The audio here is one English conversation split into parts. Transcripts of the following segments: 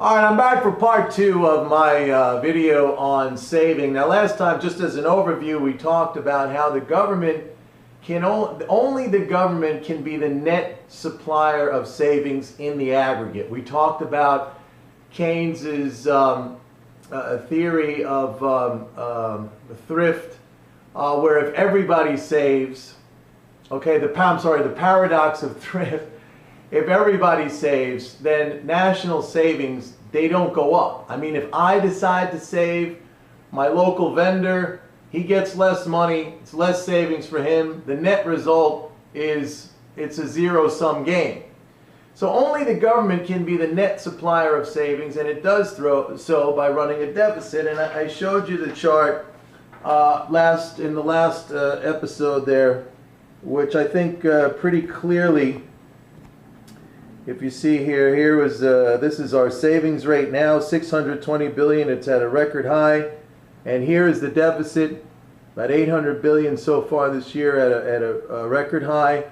All right, I'm back for part two of my video on saving. Now, last time, just as an overview, we talked about how the government can only the government can be the net supplier of savings in the aggregate. We talked about Keynes's theory of thrift, where if everybody saves, okay, the paradox of thrift. If everybody saves, then national savings, they don't go up. I mean, if I decide to save, my local vendor, he gets less money, it's less savings for him. The net result is it's a zero-sum game. So only the government can be the net supplier of savings, and it does so by running a deficit. And I showed you the chart in the last episode there, which I think pretty clearly, if you see here was this is our savings rate now, 620 billion. It's at a record high, and here is the deficit, about 800 billion so far this year at a record high.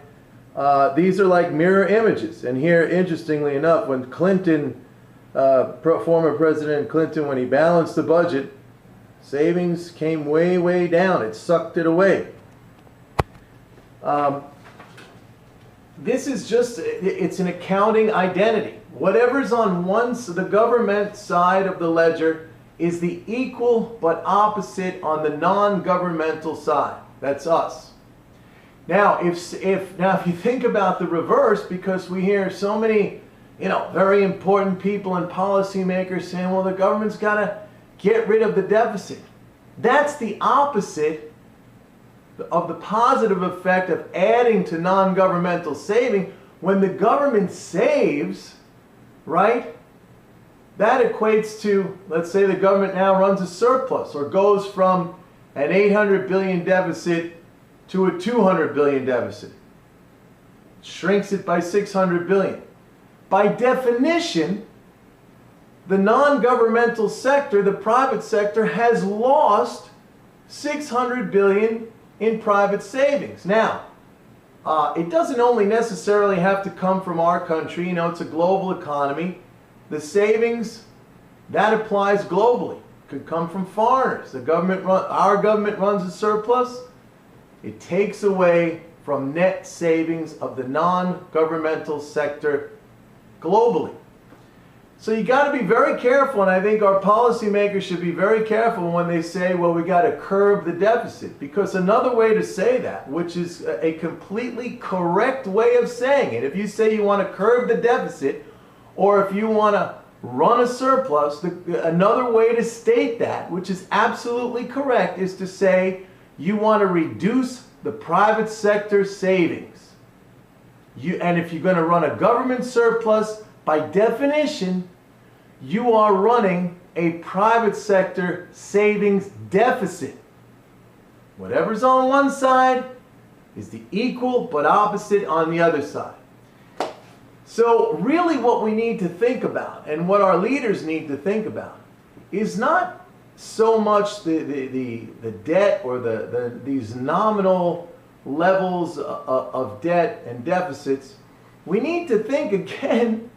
These are like mirror images. And here, interestingly enough, when Clinton, former President Clinton, when he balanced the budget, savings came way down. It sucked it away. This is just, it's an accounting identity. Whatever's on the government side of the ledger is the equal but opposite on the non-governmental side. That's us. Now, if you think about the reverse, because we hear so many, very important people and policymakers saying, well, the government's got to get rid of the deficit. That's the opposite of the positive effect of adding to non-governmental saving. When the government saves, right, that equates to, let's say the government now runs a surplus or goes from an 800 billion deficit to a 200 billion deficit. Shrinks it by 600 billion. By definition, the non-governmental sector, the private sector, has lost 600 billion in private savings. Now, it doesn't only necessarily have to come from our country. It's a global economy. The savings, that applies globally. It could come from foreigners. Our government runs a surplus. It takes away from net savings of the non-governmental sector globally. So you got to be very careful, and I think our policymakers should be very careful when they say, well, we got to curb the deficit. Because another way to say that, which is a completely correct way of saying it, if you say you want to curb the deficit, or if you want to run a surplus, another way to state that, which is absolutely correct, is to say you want to reduce the private sector savings. And if you're going to run a government surplus, by definition, you are running a private sector savings deficit. Whatever's on one side is the equal but opposite on the other side. So really what we need to think about, and what our leaders need to think about, is not so much the debt or these nominal levels of debt and deficits. We need to think again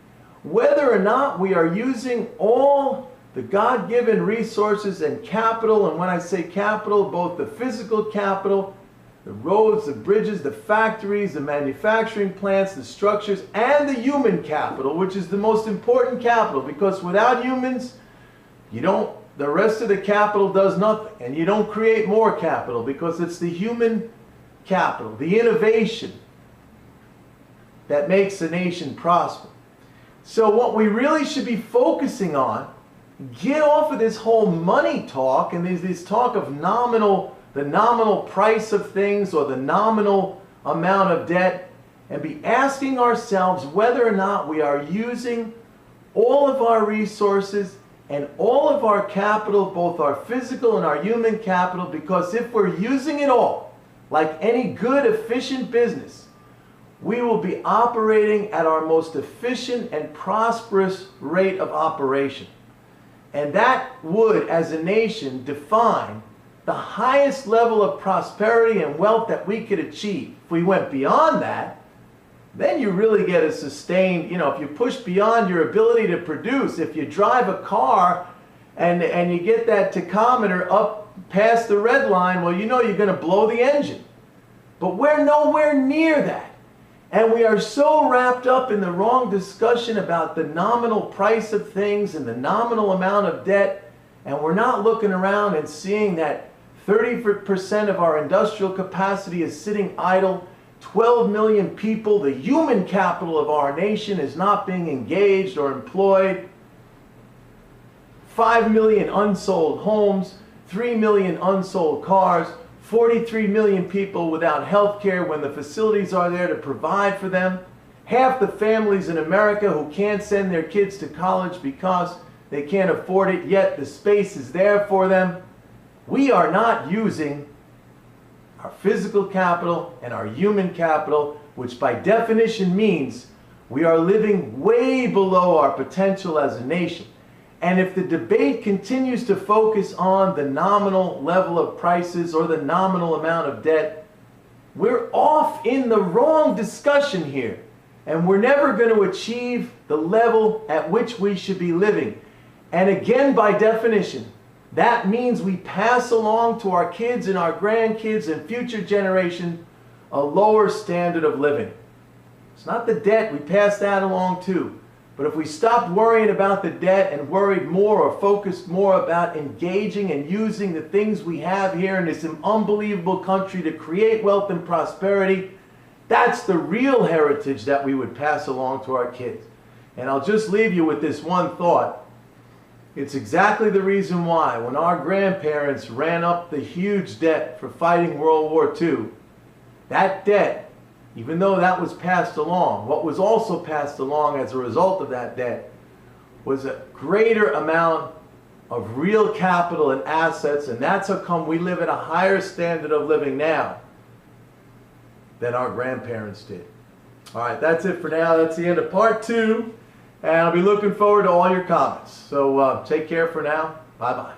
whether or not we are using all the God-given resources and capital. And when I say capital, both the physical capital, the roads, the bridges, the factories, the manufacturing plants, the structures, and the human capital, which is the most important capital, because without humans, the rest of the capital does nothing, and you don't create more capital, because it's the human capital, the innovation that makes a nation prosper. So what we really should be focusing on, get off of this whole money talk and this talk of the nominal price of things or the nominal amount of debt, and be asking ourselves whether or not we are using all of our resources and all of our capital, both our physical and our human capital, because if we're using it all, like any good, efficient business, we will be operating at our most efficient and prosperous rate of operation. And that would, as a nation, define the highest level of prosperity and wealth that we could achieve. If we went beyond that, then you really get a sustained, if you push beyond your ability to produce, if you drive a car and you get that tachometer up past the red line, well, you're going to blow the engine. But we're nowhere near that. And we are so wrapped up in the wrong discussion about the nominal price of things and the nominal amount of debt, and we're not looking around and seeing that 30% of our industrial capacity is sitting idle. 12 million people, the human capital of our nation, is not being engaged or employed. 5 million unsold homes, 3 million unsold cars, 43 million people without health care when the facilities are there to provide for them. Half the families in America who can't send their kids to college because they can't afford it, yet the space is there for them. We are not using our physical capital and our human capital, which by definition means we are living way below our potential as a nation. And if the debate continues to focus on the nominal level of prices or the nominal amount of debt, we're off in the wrong discussion here. And we're never going to achieve the level at which we should be living. And again, by definition, that means we pass along to our kids and our grandkids and future generations a lower standard of living. It's not the debt, we pass that along too. But if we stopped worrying about the debt and worried more or focused more about engaging and using the things we have here in this unbelievable country to create wealth and prosperity, that's the real heritage that we would pass along to our kids. And I'll just leave you with this one thought. It's exactly the reason why when our grandparents ran up the huge debt for fighting World War II, that debt, even though that was passed along, what was also passed along as a result of that debt was a greater amount of real capital and assets, and that's how come we live at a higher standard of living now than our grandparents did. All right, that's it for now. That's the end of part 2. And I'll be looking forward to all your comments. So take care for now. Bye-bye.